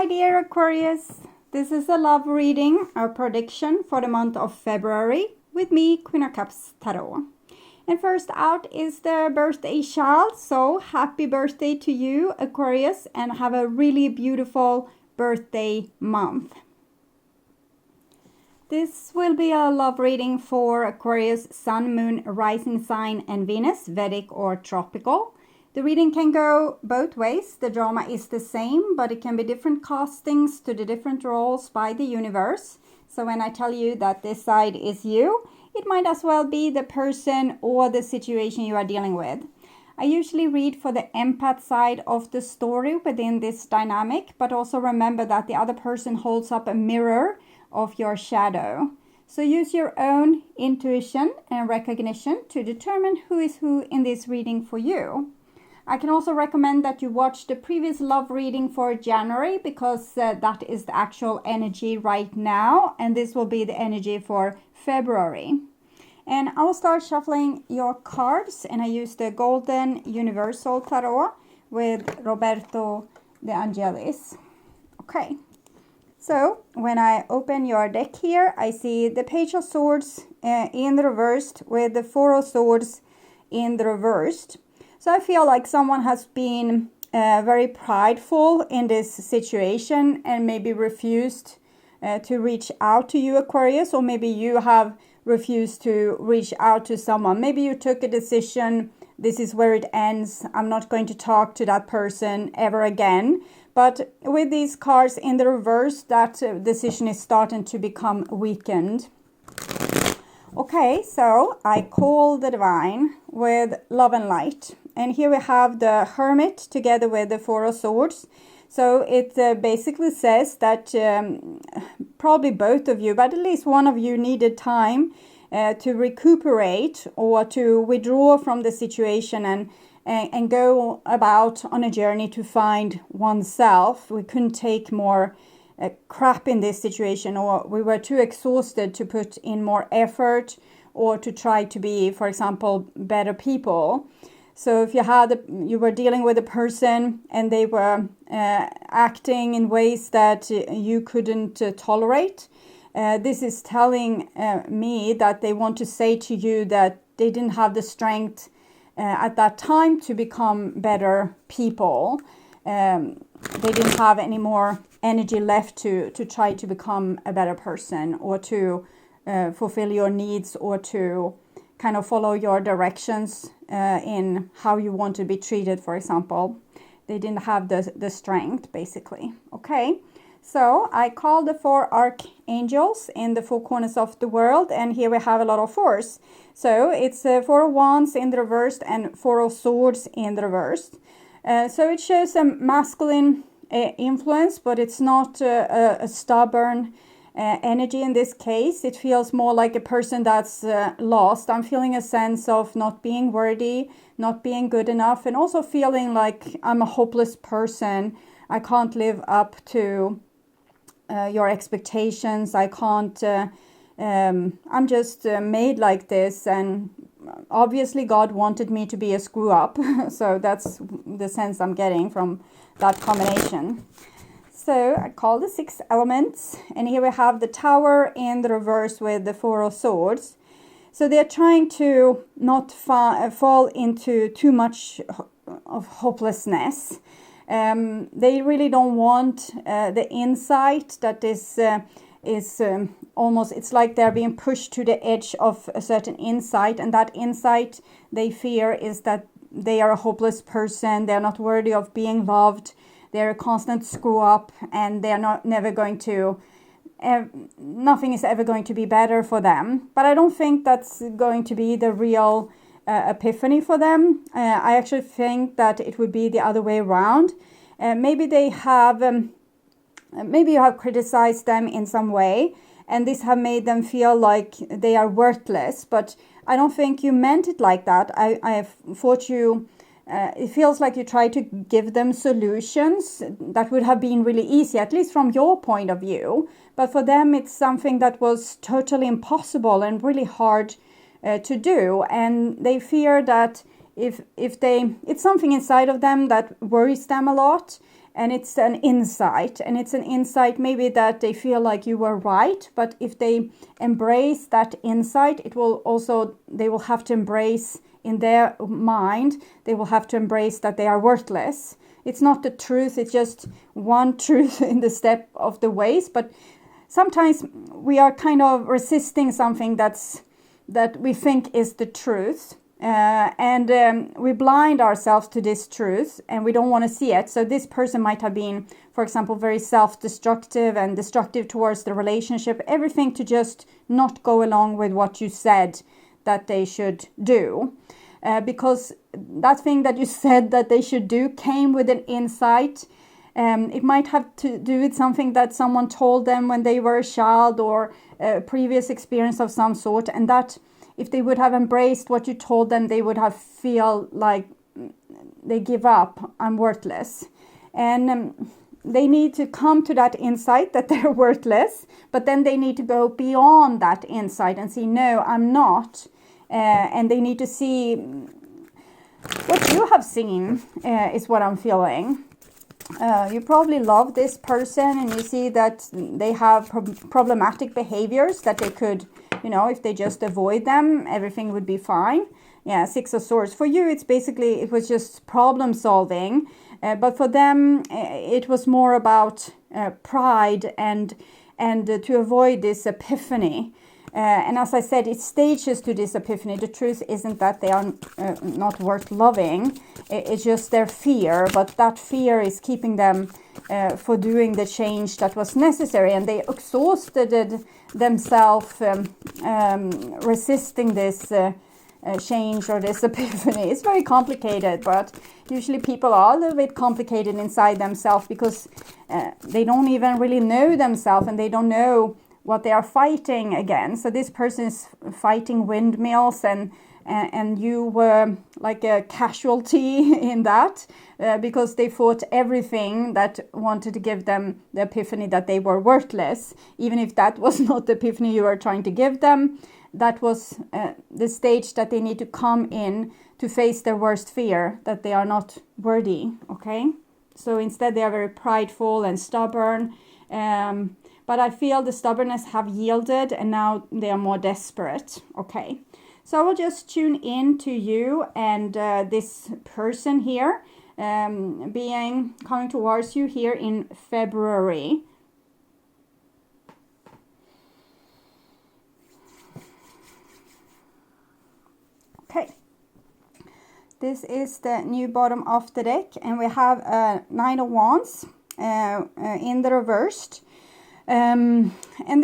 Hi dear Aquarius, this is a love reading, a prediction for the month of February with me, Queen of Cups Tarot. And first out is the birthday child, so happy birthday to you Aquarius and have a really beautiful birthday month. This will be a love reading for Aquarius, Sun, Moon, Rising Sign and Venus, Vedic or Tropical. The reading can go both ways. The drama is the same, but it can be different castings to the different roles by the universe. So when I tell you that this side is you, it might as well be the person or the situation you are dealing with. I usually read for the empath side of the story within this dynamic, but also remember that the other person holds up a mirror of your shadow. So use your own intuition and recognition to determine who is who in this reading for you. I can also recommend that you watch the previous love reading for January because that is the actual energy right now, and this will be the energy for February. And I will start shuffling your cards, and I use the Golden Universal Tarot with Roberto De Angelis. Okay, so when I open your deck here, I see the Page of Swords in the reversed with the Four of Swords in the reversed. So I feel like someone has been very prideful in this situation and maybe refused to reach out to you, Aquarius, or maybe you have refused to reach out to someone. Maybe you took a decision, this is where it ends, I'm not going to talk to that person ever again. But with these cards in the reverse, that decision is starting to become weakened. Okay, so I call the Divine with Love and Light. And here we have the Hermit together with the Four of Swords. So it basically says that probably both of you, but at least one of you needed time to recuperate or to withdraw from the situation and go about on a journey to find oneself. We couldn't take more crap in this situation, or we were too exhausted to put in more effort or to try to be, for example, better people. So if you were dealing with a person and they were acting in ways that you couldn't tolerate, this is telling me that they want to say to you that they didn't have the strength at that time to become better people. They didn't have any more energy left to try to become a better person or to fulfill your needs or to kind of follow your directions in how you want to be treated, for example. They didn't have the strength, basically. Okay, so I call the four archangels in the four corners of the world, and here we have a lot of fours. So it's Four of Wands in the reversed and Four of Swords in the reversed. So it shows a masculine influence, but it's not a stubborn energy in this case. It feels more like a person that's lost. I'm feeling a sense of not being worthy, not being good enough, and also feeling like I'm a hopeless person. I can't live up to your expectations. I can't, I'm just made like this, and obviously God wanted me to be a screw up. So that's the sense I'm getting from that combination. So I call the six elements, and here we have the Tower in the reverse with the Four of Swords. So they're trying to not fall into too much of hopelessness. They really don't want the insight that is almost, it's like they're being pushed to the edge of a certain insight, and that insight they fear is that they are a hopeless person, they're not worthy of being loved, they're a constant screw up, and they're never going to, nothing is ever going to be better for them. But I don't think that's going to be the real epiphany for them. I actually think that it would be the other way around. Maybe they have, maybe you have criticized them in some way, and this have made them feel like they are worthless. But I don't think you meant it like that. I thought you, it feels like you try to give them solutions that would have been really easy, at least from your point of view. But for them, it's something that was totally impossible and really hard to do. And they fear that if they, it's something inside of them that worries them a lot. And it's an insight, and it's an insight maybe that they feel like you were right, but if they embrace that insight, they will have to embrace in their mind, they will have to embrace that they are worthless. It's not the truth, it's just one truth in the step of the ways, but sometimes we are kind of resisting something that we think is the truth. And we blind ourselves to this truth and we don't want to see it. So this person might have been, for example, very self-destructive and destructive towards the relationship, everything to just not go along with what you said that they should do. Because that thing that you said that they should do came with an insight. It might have to do with something that someone told them when they were a child, or a previous experience of some sort, and that if they would have embraced what you told them, they would have feel like they give up, I'm worthless. And they need to come to that insight that they're worthless, but then they need to go beyond that insight and see, no, I'm not. And they need to see what you have seen is what I'm feeling. You probably love this person and you see that they have problematic behaviors that they could, if they just avoid them, everything would be fine. Yeah, Six of Swords. For you, it was just problem solving. But for them, it was more about pride and to avoid this epiphany. And as I said, it stages to this epiphany. The truth isn't that they are not worth loving. It's just their fear. But that fear is keeping them for doing the change that was necessary. And they exhausted themselves resisting this change or this epiphany. It's very complicated, but usually people are a little bit complicated inside themselves because they don't even really know themselves and they don't know what they are fighting against. So this person is fighting windmills and you were like a casualty in that because they fought everything that wanted to give them the epiphany that they were worthless. Even if that was not the epiphany you were trying to give them, that was the stage that they need to come in to face their worst fear, that they are not worthy, okay? So instead they are very prideful and stubborn. But I feel the stubbornness have yielded and now they are more desperate. Okay, so I will just tune in to you and this person here coming towards you here in February. Okay, this is the new bottom of the deck and we have a Nine of Wands in the reversed. And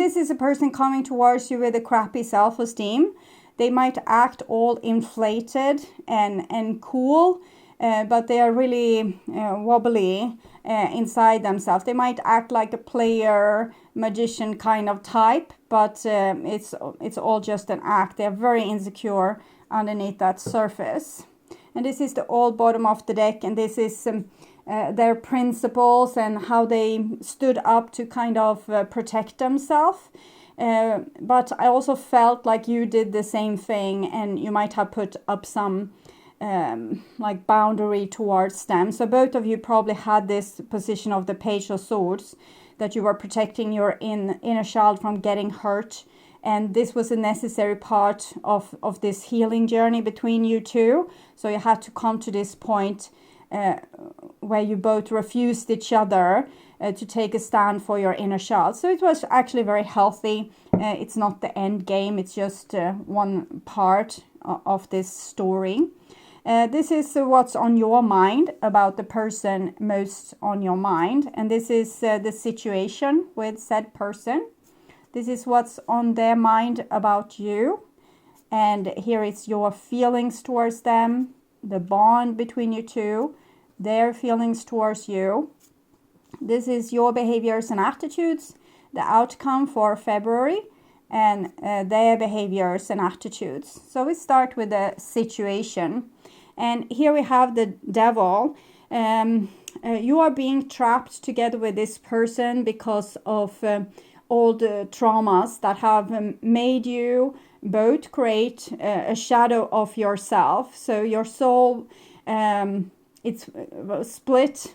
this is a person coming towards you with a crappy self-esteem. They might act all inflated and cool, but they are really wobbly inside themselves. They might act like a player, magician kind of type, but it's all just an act. They are very insecure underneath that surface. And this is the old bottom of the deck, and this is their principles and how they stood up to kind of protect themselves. But I also felt like you did the same thing and you might have put up some like boundary towards them. So both of you probably had this position of the Page of Swords, that you were protecting your inner child from getting hurt. And this was a necessary part of this healing journey between you two. So you had to come to this point where you both refused each other to take a stand for your inner child. So it was actually very healthy. It's not the end game. It's just one part of this story. This is what's on your mind about the person most on your mind. And this is the situation with said person. This is what's on their mind about you. And here is your feelings towards them, the bond between you two, their feelings towards you. This is your behaviors and attitudes, the outcome for February, and their behaviors and attitudes. So we start with the situation. And here we have the Devil. You are being trapped together with this person because of all the traumas that have made you both create a shadow of yourself. So your soul it's split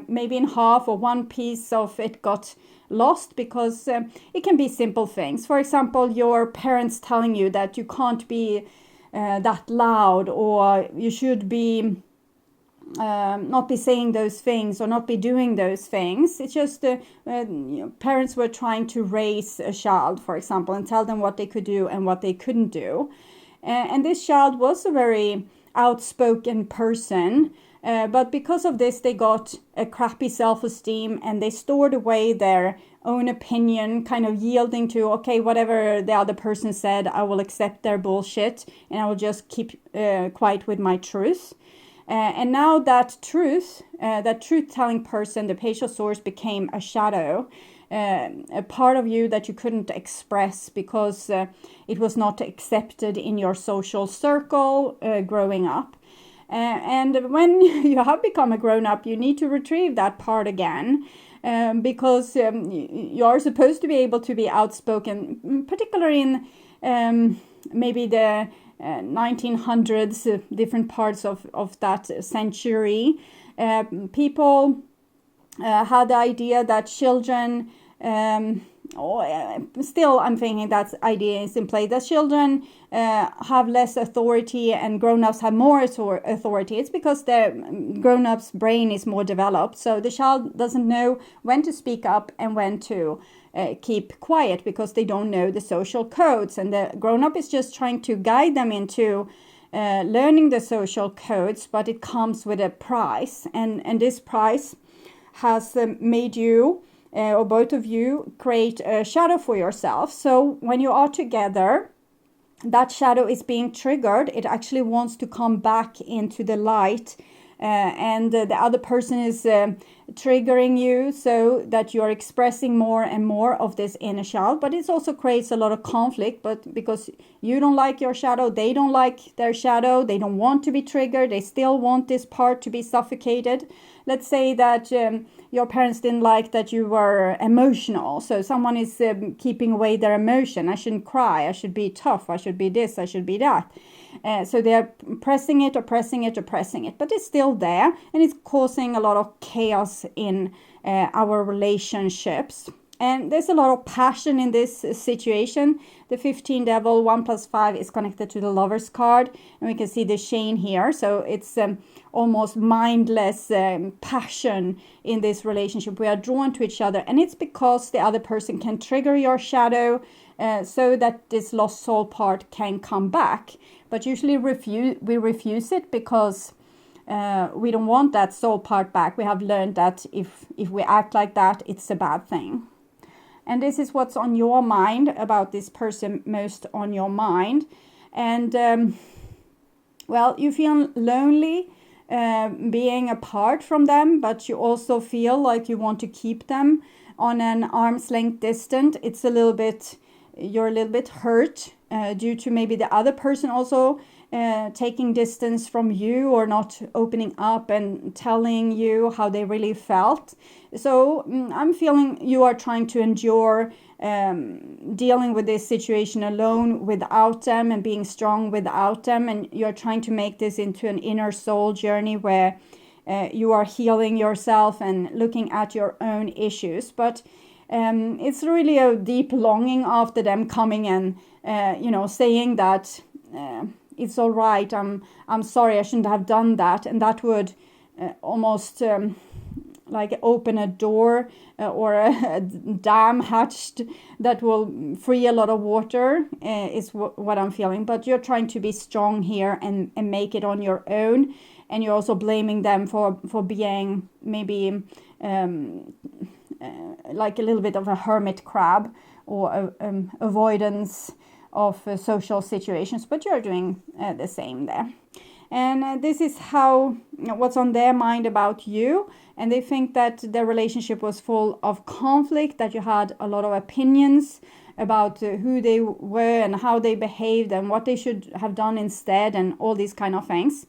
maybe in half, or one piece of it got lost, because it can be simple things. For example, your parents telling you that you can't be that loud, or you should be not be saying those things, or not be doing those things. It's just parents were trying to raise a child, for example, and tell them what they could do and what they couldn't do. And this child was a very outspoken person, but because of this, they got a crappy self-esteem, and they stored away their own opinion, kind of yielding to, okay, whatever the other person said, I will accept their bullshit, and I will just keep quiet with my truth. And now that truth-telling person, the page of swords, became a shadow, a part of you that you couldn't express because it was not accepted in your social circle growing up. And when you have become a grown-up, you need to retrieve that part again, because you are supposed to be able to be outspoken, particularly in maybe the 1900s, different parts of that century. People had the idea that children, still I'm thinking that idea is in play, that children have less authority and grown-ups have more authority. It's because the grown-up's brain is more developed, so the child doesn't know when to speak up and when to keep quiet, because they don't know the social codes, and the grown-up is just trying to guide them into learning the social codes, but it comes with a price, and this price has made you or both of you create a shadow for yourself. So when you are together, that shadow is being triggered. It actually wants to come back into the light, and the other person is triggering you so that you're expressing more and more of this inner child. But it also creates a lot of conflict, but because you don't like your shadow, they don't like their shadow, they don't want to be triggered, they still want this part to be suffocated. Let's say that your parents didn't like that you were emotional, so someone is keeping away their emotion. I shouldn't cry, I should be tough, I should be this, I should be that. So they're pressing it, but it's still there, and it's causing a lot of chaos in our relationships. And there's a lot of passion in this situation. The 15 devil, 1 + 5 is connected to the Lover's card, and we can see the chain here. So it's almost mindless passion in this relationship. We are drawn to each other, and it's because the other person can trigger your shadow so that this lost soul part can come back. But usually we refuse it because we don't want that soul part back. We have learned that if we act like that, it's a bad thing. And this is what's on your mind about this person, most on your mind. And well, you feel lonely being apart from them, but you also feel like you want to keep them on an arm's length distance. It's a little bit, you're a little bit hurt due to maybe the other person also taking distance from you, or not opening up and telling you how they really felt. So I'm feeling you are trying to endure dealing with this situation alone without them, and being strong without them, and you're trying to make this into an inner soul journey where you are healing yourself and looking at your own issues. But it's really a deep longing after them coming and saying that it's all right, I'm sorry, I shouldn't have done that, and that would almost like open a door or a dam hatched that will free a lot of water, is what I'm feeling. But you're trying to be strong here and make it on your own, and you're also blaming them for being maybe like a little bit of a hermit crab, or avoidance of social situations, but you're doing the same there. And this is what's on their mind about you, and they think that their relationship was full of conflict, that you had a lot of opinions about who they were and how they behaved and what they should have done instead, and all these kind of things.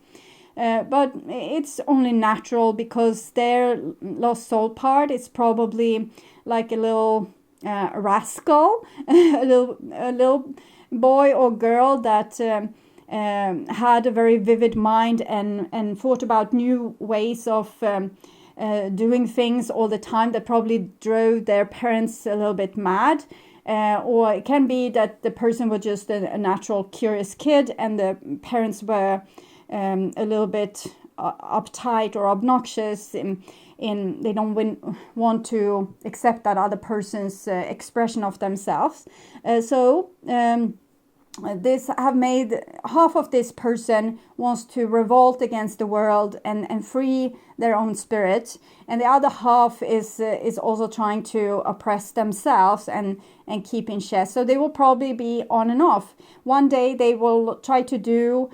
But it's only natural, because their lost soul part is probably like a little rascal, a little boy or girl that had a very vivid mind and thought about new ways of doing things all the time that probably drove their parents a little bit mad. Or it can be that the person was just a natural curious kid and the parents were a little bit uptight or obnoxious in they don't want to accept that other person's expression of themselves. So this have made half of this person wants to revolt against the world and free their own spirit, and the other half is also trying to oppress themselves and keep in check. So they will probably be on and off. One day they will try to do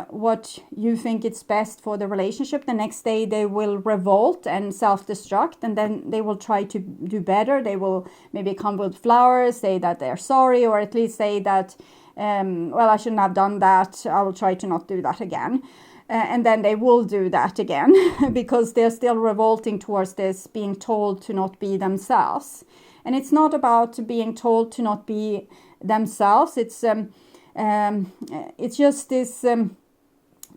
what you think it's best for the relationship. The next day they will revolt and self-destruct, and then they will try to do better. They will maybe come with flowers, say that they're sorry, or at least say that well, I shouldn't have done that, I will try to not do that again. And then they will do that again because they're still revolting towards this being told to not be themselves. And it's not about being told to not be themselves. It's just this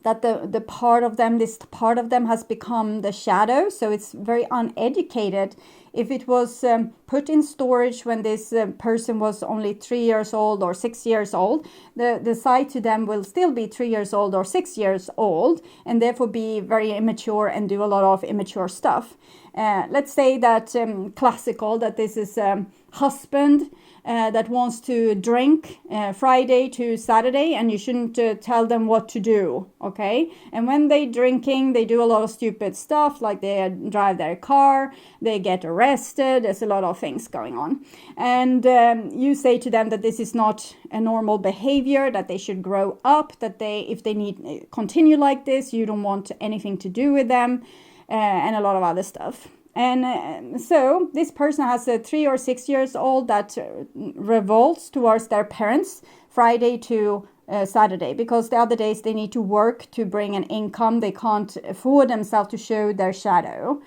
that the part of them, this part of them has become the shadow. So it's very uneducated. If it was put in storage when this person was only 3 years old or 6 years old, the side to them will still be 3 years old or 6 years old, and therefore be very immature and do a lot of immature stuff. Let's say that classical, that this is a husband that wants to drink Friday to Saturday, and you shouldn't tell them what to do, okay? And when they drinking, they do a lot of stupid stuff, like they drive their car, they get arrested, there's a lot of things going on. And you say to them that this is not a normal behavior, that they should grow up, that if they need continue like this, you don't want anything to do with them, and a lot of other stuff. And so this person has a 3 or 6 years old that revolts towards their parents Friday to Saturday, because the other days they need to work to bring an income. They can't afford themselves to show their shadow.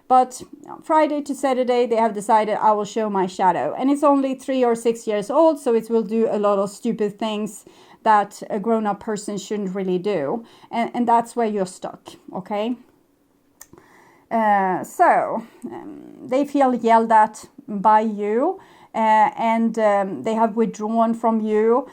But Friday to Saturday, they have decided, I will show my shadow. And it's only 3 or 6 years old, so it will do a lot of stupid things that a grown-up person shouldn't really do. And that's where you're stuck, okay? They feel yelled at by you, and they have withdrawn from you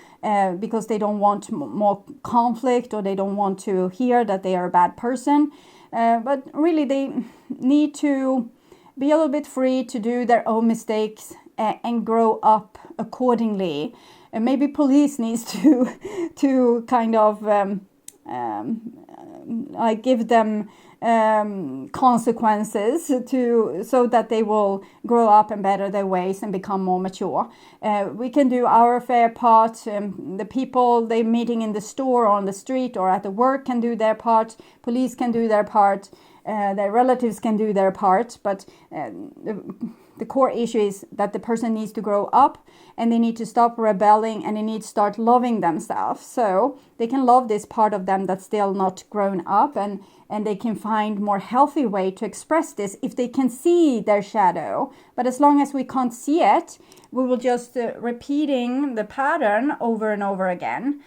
because they don't want more conflict, or they don't want to hear that they are a bad person. But really they need to be a little bit free to do their own mistakes and grow up accordingly. And maybe police needs to kind of like give them consequences so that they will grow up and better their ways and become more mature. We can do our fair part. The people they meeting in the store or on the street or at the work can do their part. Police can do their part. Their relatives can do their part. But the core issue is that the person needs to grow up, and they need to stop rebelling, and they need to start loving themselves. So they can love this part of them that's still not grown up, and they can find more healthy way to express this if they can see their shadow. But as long as we can't see it, we will just repeating the pattern over and over again.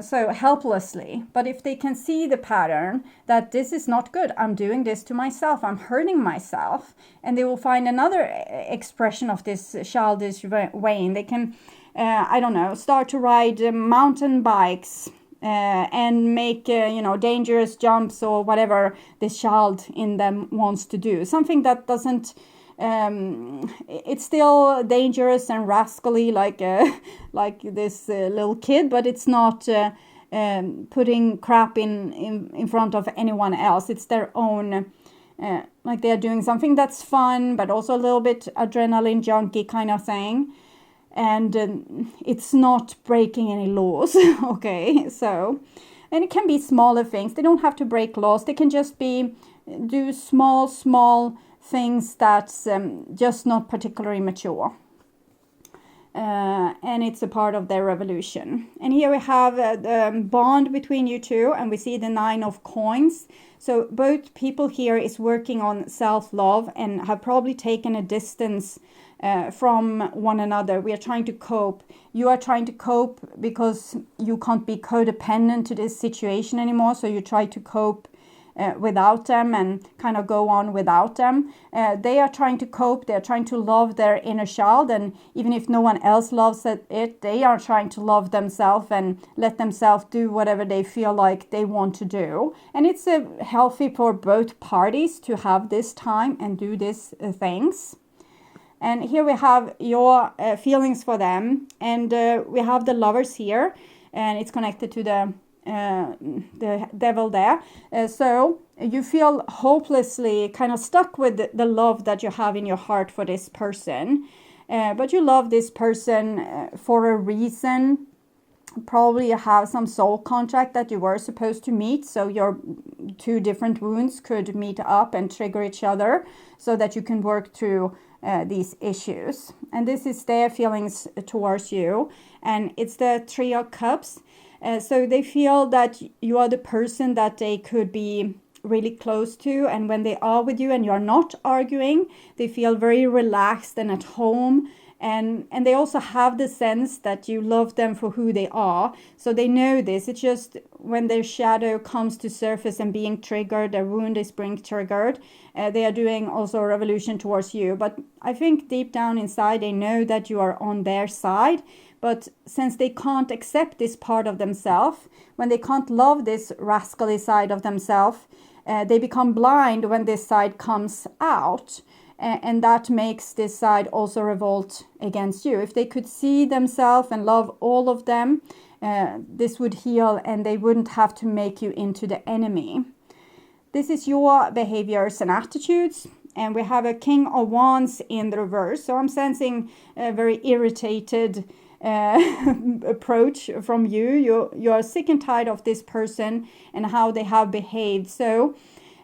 So helplessly. But if they can see the pattern that this is not good, I'm doing this to myself, I'm hurting myself, and they will find another expression of this childish way. They can, I don't know, start to ride mountain bikes and make, dangerous jumps or whatever this child in them wants to do. Something that doesn't it's still dangerous and rascally like this little kid, but it's not putting crap in front of anyone else. It's their own, like they're doing something that's fun, but also a little bit adrenaline junkie kind of thing. And it's not breaking any laws, okay? So, and it can be smaller things. They don't have to break laws. They can just do small things that's just not particularly mature. And it's a part of their revolution. And here we have the bond between you two, and we see the 9 of coins. So both people here is working on self-love and have probably taken a distance from one another. We are trying to cope. You are trying to cope because you can't be codependent to this situation anymore. So you try to cope without them and kind of go on without them. They are trying to cope. They are trying to love their inner child. And even if no one else loves it, they are trying to love themselves and let themselves do whatever they feel like they want to do. And it's healthy for both parties to have this time and do these things. And here we have your feelings for them. And we have the Lovers here. And it's connected to the devil there. So you feel hopelessly kind of stuck with the love that you have in your heart for this person. But you love this person for a reason. Probably you have some soul contract that you were supposed to meet. So your two different wounds could meet up and trigger each other so that you can work through these issues. And this is their feelings towards you. And it's the Three of Cups. So they feel that you are the person that they could be really close to. And when they are with you and you're not arguing, they feel very relaxed and at home. And they also have the sense that you love them for who they are. So they know this. It's just when their shadow comes to surface and being triggered, their wound is being triggered, they are doing also a revolution towards you. But I think deep down inside, they know that you are on their side. But since they can't accept this part of themselves, when they can't love this rascally side of themselves, they become blind when this side comes out. And that makes this side also revolt against you. If they could see themselves and love all of them, this would heal and they wouldn't have to make you into the enemy. This is your behaviors and attitudes. And we have a King of Wands in the reverse. So I'm sensing a very irritated approach from you. You're sick and tired of this person and how they have behaved. So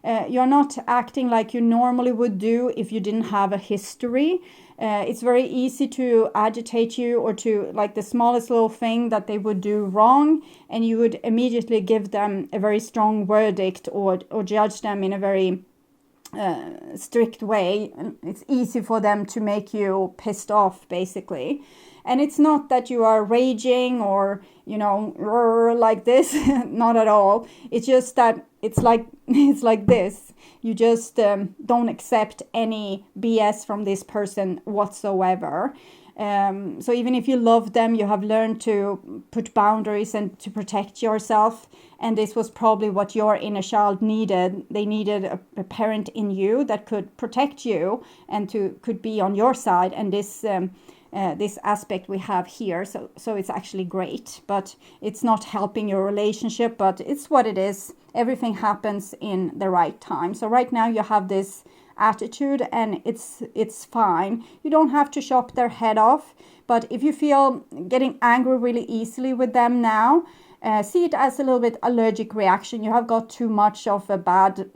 you're not acting like you normally would do if you didn't have a history. It's very easy to agitate you or to like the smallest little thing that they would do wrong, and you would immediately give them a very strong verdict or judge them in a very strict way. It's easy for them to make you pissed off, basically. And it's not that you are raging or, like this, not at all. It's just that it's like this. You just don't accept any BS from this person whatsoever. So even if you love them, you have learned to put boundaries and to protect yourself. And this was probably what your inner child needed. They needed a parent in you that could protect you and could be on your side. And this aspect we have here, so it's actually great, but it's not helping your relationship, but it's what it is. Everything happens in the right time. So right now you have this attitude and it's fine. You don't have to chop their head off, but if you feel getting angry really easily with them now, see it as a little bit allergic reaction. You have got too much of a bad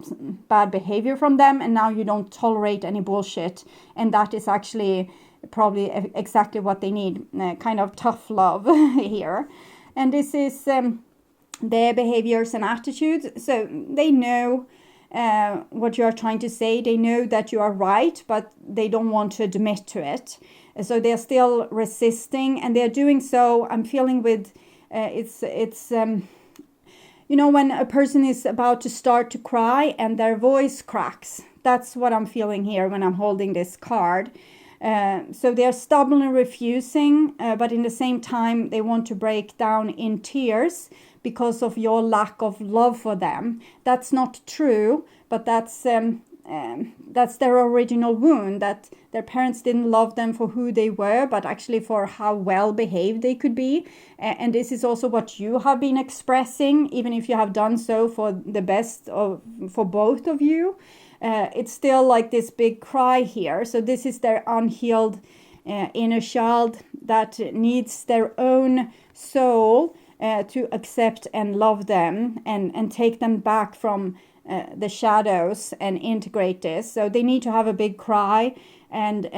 behavior from them, and now you don't tolerate any bullshit, and that is actually probably exactly what they need, kind of tough love here. And this is their behaviors and attitudes. So they know what you are trying to say. They know that you are right, but they don't want to admit to it. So they're still resisting, and they're doing so. I'm feeling with when a person is about to start to cry and their voice cracks. That's what I'm feeling here when I'm holding this card. So they're stubbornly refusing, but in the same time, they want to break down in tears because of your lack of love for them. That's not true, but that's their original wound, that their parents didn't love them for who they were, but actually for how well behaved they could be. And this is also what you have been expressing, even if you have done so for the best for both of you. It's still like this big cry here. So this is their unhealed inner child that needs their own soul to accept and love them and take them back from the shadows and integrate this. So they need to have a big cry and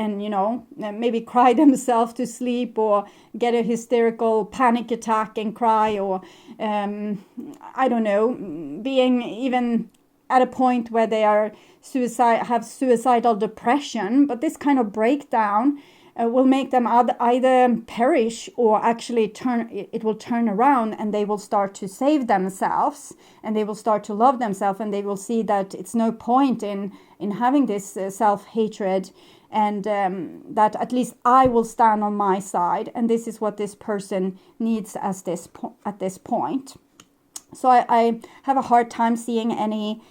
maybe cry themselves to sleep or get a hysterical panic attack and cry, or I don't know, being even at a point where they are have suicidal depression, but this kind of breakdown will make them either perish or actually it will turn around, and they will start to save themselves, and they will start to love themselves, and they will see that it's no point in having this self-hatred, and that at least I will stand on my side, and this is what this person needs at this point. So I have a hard time seeing any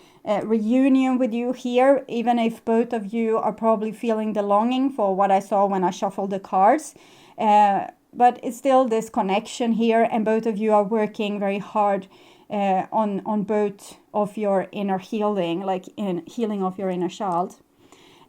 reunion with you here, even if both of you are probably feeling the longing for what I saw when I shuffled the cards. But it's still this connection here, and both of you are working very hard on both of your inner healing, like in healing of your inner child.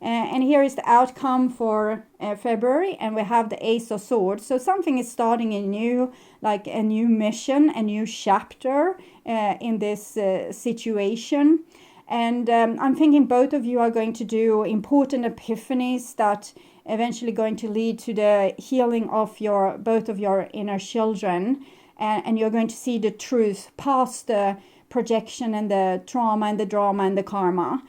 And here is the outcome for February, and we have the Ace of Swords. So something is starting anew, like a new mission, a new chapter in this situation. And I'm thinking both of you are going to do important epiphanies that eventually going to lead to the healing of both of your inner children. And you're going to see the truth past the projection and the trauma and the drama and the karma.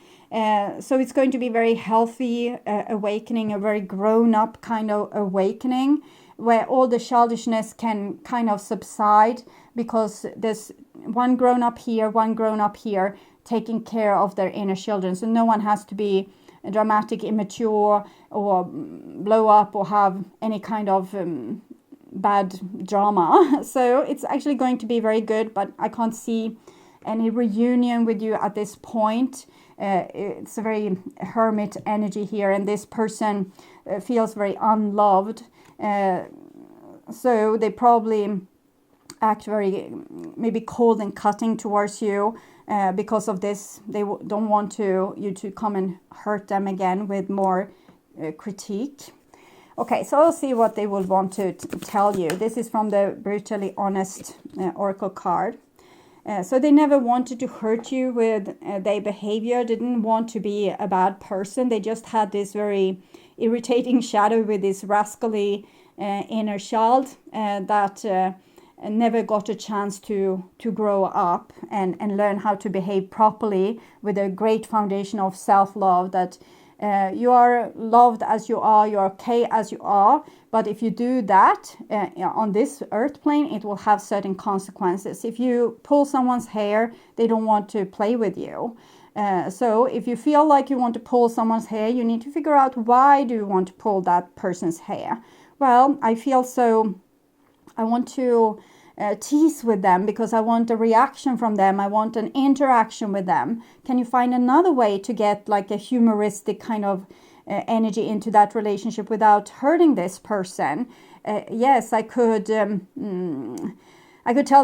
So it's going to be very healthy awakening, a very grown-up kind of awakening, where all the childishness can kind of subside, because there's one grown-up here, one grown-up here, taking care of their inner children. So no one has to be dramatic, immature, or blow up, or have any kind of bad drama. So it's actually going to be very good, but I can't see any reunion with you at this point. It's a very hermit energy here, and this person feels very unloved. So they probably act very maybe cold and cutting towards you because of this. They don't want you to come and hurt them again with more critique. Okay, so I'll see what they will want to tell you. This is from the Brutally Honest Oracle card. So they never wanted to hurt you with their behavior, didn't want to be a bad person. They just had this very irritating shadow with this rascally inner child that never got a chance to grow up and learn how to behave properly with a great foundation of self-love, that you are loved as you are, you're okay as you are. But if you do that on this earth plane, it will have certain consequences. If you pull someone's hair, they don't want to play with you. So if you feel like you want to pull someone's hair, you need to figure out, why do you want to pull that person's hair? Well, I feel so, I want to tease with them because I want a reaction from them. I want an interaction with them. Can you find another way to get like a humoristic kind of energy into that relationship without hurting this person? Yes, I could tell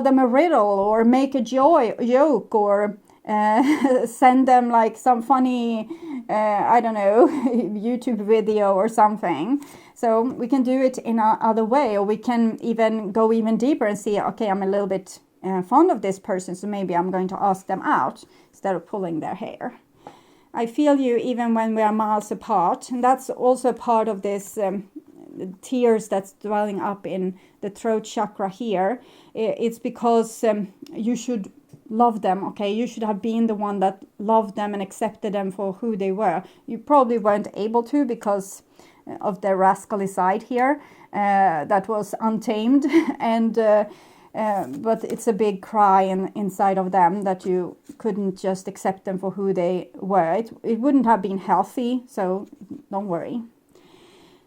them a riddle, or make a joke, or send them like some funny, I don't know, YouTube video or something. So we can do it in another way, or we can even go even deeper and see, okay, I'm a little bit fond of this person, so maybe I'm going to ask them out instead of pulling their hair. I feel you even when we are miles apart, and that's also part of this tears that's dwelling up in the throat chakra here. It's because you should love them, okay? You should have been the one that loved them and accepted them for who they were. You probably weren't able to because of the rascally side here that was untamed, and but it's a big cry inside of them that you couldn't just accept them for who they were. It wouldn't have been healthy, so don't worry.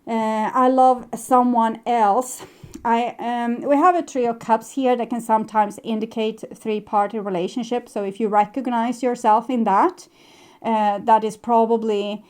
I love someone else. We have a Three of Cups here that can sometimes indicate three-party relationship. So if you recognize yourself in that, that is probably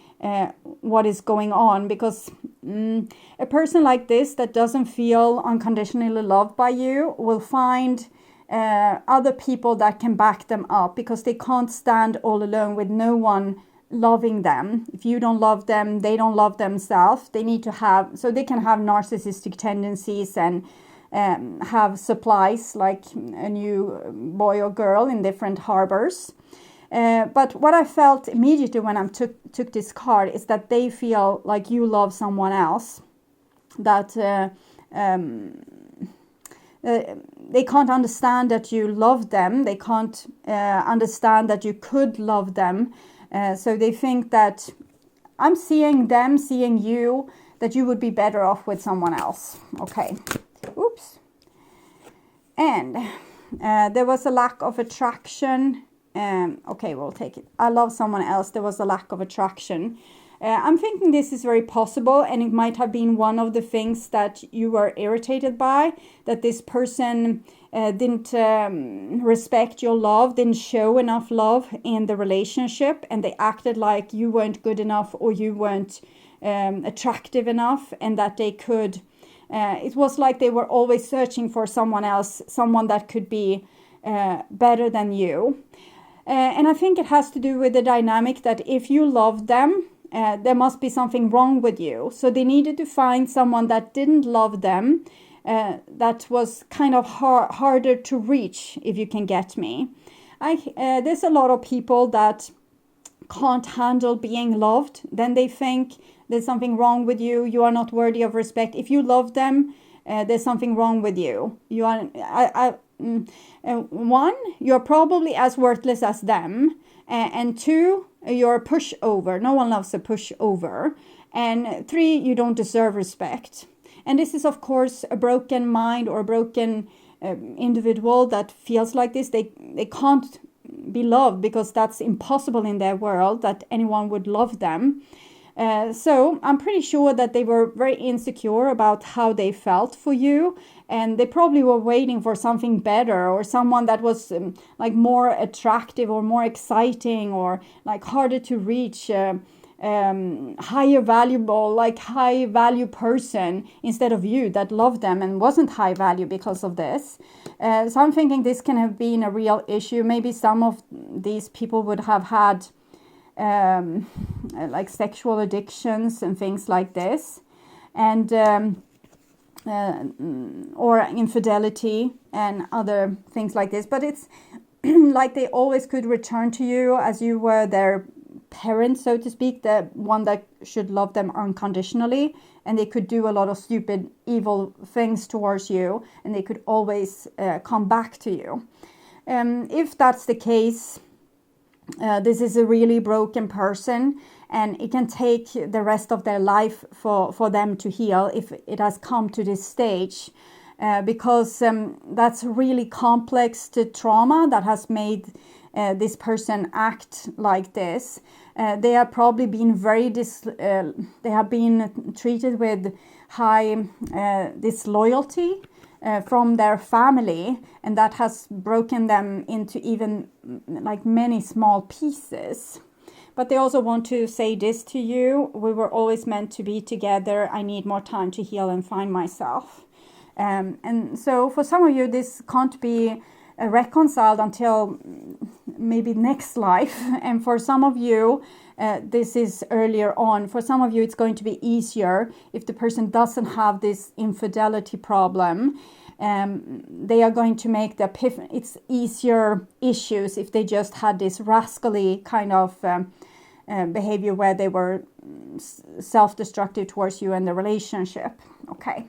what is going on, because a person like this that doesn't feel unconditionally loved by you will find other people that can back them up, because they can't stand all alone with no one loving them. If you don't love them, they don't love themselves. They need to have, so they can have narcissistic tendencies and have supplies like a new boy or girl in different harbors. But what I felt immediately when I took this card is that they feel like you love someone else, that they can't understand that you love them. They can't understand that you could love them. So they think that I'm seeing them, seeing you, that you would be better off with someone else. Okay. Oops. And there was a lack of attraction. Okay, we'll take it. I love someone else. There was a lack of attraction. I'm thinking this is very possible, and it might have been one of the things that you were irritated by, that this person didn't respect your love, didn't show enough love in the relationship, and they acted like you weren't good enough or you weren't attractive enough, and that they could, it was like they were always searching for someone else, someone that could be better than you. And I think it has to do with the dynamic that if you love them, there must be something wrong with you. So they needed to find someone that didn't love them, that was kind of harder to reach, if you can get me. There's a lot of people that can't handle being loved. Then they think there's something wrong with you. You are not worthy of respect. If you love them, there's something wrong with you. You are, one, you're probably as worthless as them. And two, you're a pushover. No one loves a pushover. And three, you don't deserve respect. And this is, of course, a broken mind or a broken individual that feels like this. They can't be loved because that's impossible in their world, that anyone would love them. So I'm pretty sure that they were very insecure about how they felt for you. And they probably were waiting for something better, or someone that was like more attractive or more exciting or like harder to reach, higher valuable, like high value person instead of you that loved them and wasn't high value because of this. So I'm thinking this can have been a real issue. Maybe some of these people would have had like sexual addictions and things like this. And or infidelity and other things like this. But it's like they always could return to you as you were their parent, so to speak, the one that should love them unconditionally. And they could do a lot of stupid, evil things towards you, and they could always come back to you. If that's the case, this is a really broken person, and it can take the rest of their life for them to heal if it has come to this stage, because that's really complex trauma that has made this person act like this. They have probably been they have been treated with high disloyalty from their family, and that has broken them into even like many small pieces. But they also want to say this to you: we were always meant to be together. I need more time to heal and find myself. And so for some of you, this can't be reconciled until maybe next life. And for some of you, this is earlier on. For some of you, it's going to be easier if the person doesn't have this infidelity problem. They are going to make it's easier issues if they just had this rascally kind of behavior where they were self-destructive towards you and the relationship. Okay.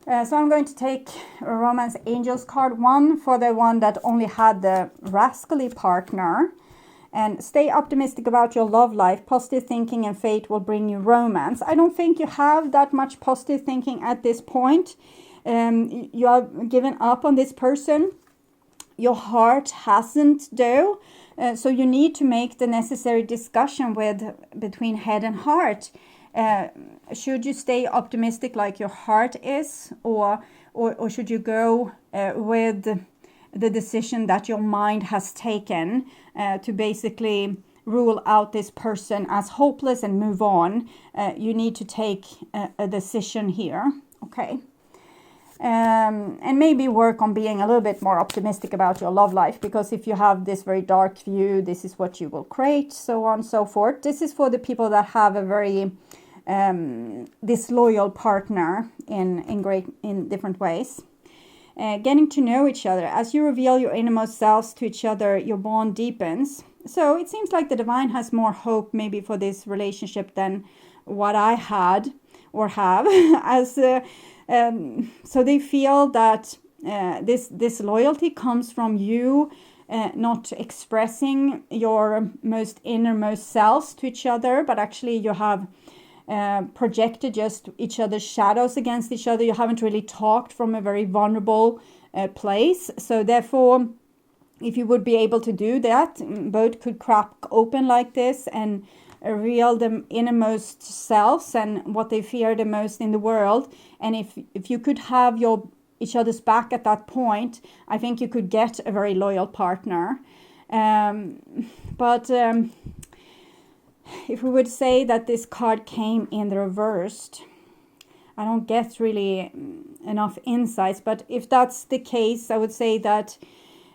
So I'm going to take a Romance Angels card, one for the one that only had the rascally partner. And stay optimistic about your love life. Positive thinking and fate will bring you romance. I don't think you have that much positive thinking at this point. You have given up on this person. Your heart hasn't, though. So you need to make the necessary discussion between head and heart. Should you stay optimistic like your heart is, or should you go with the decision that your mind has taken to basically rule out this person as hopeless and move on? You need to take a decision here, okay? And maybe work on being a little bit more optimistic about your love life, because if you have this very dark view, this is what you will create, so on and so forth. This is for the people that have a very disloyal partner in different ways. Getting to know each other. As you reveal your innermost selves to each other, your bond deepens. So it seems like the divine has more hope maybe for this relationship than what I had or have. So they feel that this loyalty comes from you not expressing your most innermost selves to each other, but actually you have projected just each other's shadows against each other. You haven't really talked from a very vulnerable place. So therefore, if you would be able to do that, both could crack open like this and reveal the innermost selves and what they fear the most in the world. And if you could have each other's back at that point, I think you could get a very loyal partner. But if we would say that this card came in the reversed, I don't get really enough insights. But if that's the case, I would say that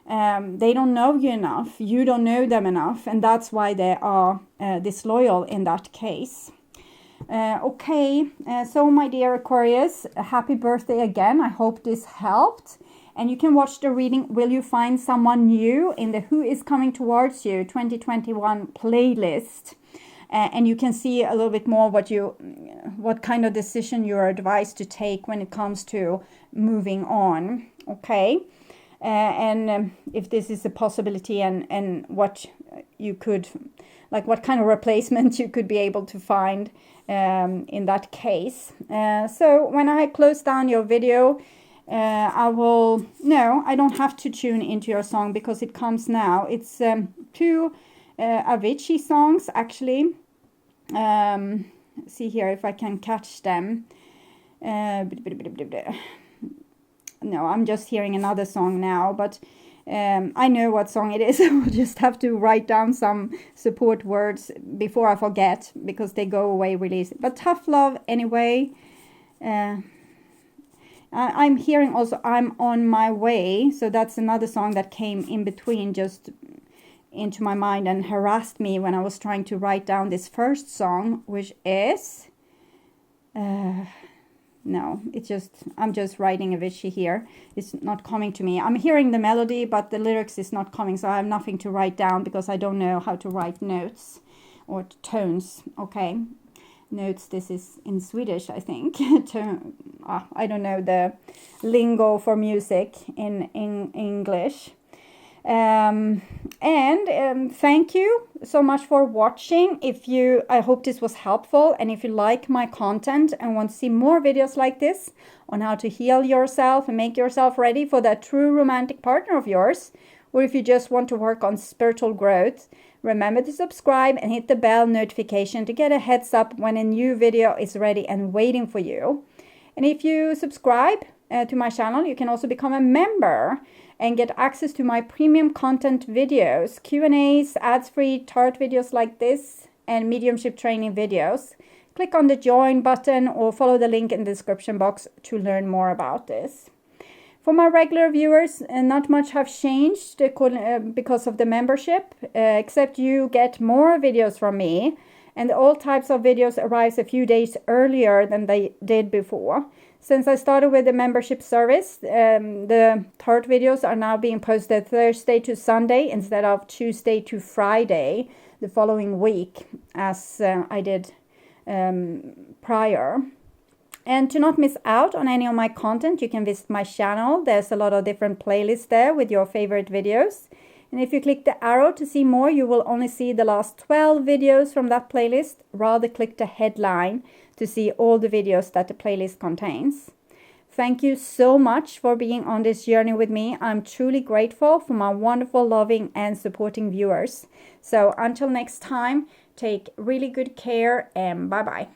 they don't know you enough. You don't know them enough. And that's why they are disloyal in that case. Okay, so my dear Aquarius, happy birthday again. I hope this helped. And you can watch the reading Will You Find Someone New in the Who Is Coming Towards You 2021 playlist. And you can see a little bit more what kind of decision you're advised to take when it comes to moving on. Okay, and if this is a possibility and what you could, like what kind of replacement you could be able to find in that case. So when I close down your video, I don't have to tune into your song because it comes now. It's two AVICII songs actually. See here if I can catch them. No, I'm just hearing another song now, but I know what song it is. I will just have to write down some support words before I forget because they go away really easy. But Tough Love anyway. I'm hearing also I'm On My Way. So that's another song that came in between just into my mind and harassed me when I was trying to write down this first song, which is... No, I'm just writing AVICII here. It's not coming to me. I'm hearing the melody, but the lyrics is not coming. So I have nothing to write down because I don't know how to write notes or tones. Okay, notes, this is in Swedish, I think. I don't know the lingo for music in English. Thank you so much for watching. I hope this was helpful, and if you like my content and want to see more videos like this on how to heal yourself and make yourself ready for that true romantic partner of yours, or if you just want to work on spiritual growth, remember to subscribe and hit the bell notification to get a heads up when a new video is ready and waiting for you. And if you subscribe to my channel, you can also become a member and get access to my premium content videos, Q&As, ads-free tarot videos like this, and mediumship training videos. Click on the join button or follow the link in the description box to learn more about this. For my regular viewers, not much have changed because of the membership, except you get more videos from me, and all types of videos arrive a few days earlier than they did before. Since I started with the membership service, the tarot videos are now being posted Thursday to Sunday instead of Tuesday to Friday the following week, as I did prior. And to not miss out on any of my content, you can visit my channel. There's a lot of different playlists there with your favorite videos. And if you click the arrow to see more, you will only see the last 12 videos from that playlist. Rather click the headline to see all the videos that the playlist contains. Thank you so much for being on this journey with me. I'm truly grateful for my wonderful, loving and supporting viewers. So until next time, take really good care and bye-bye.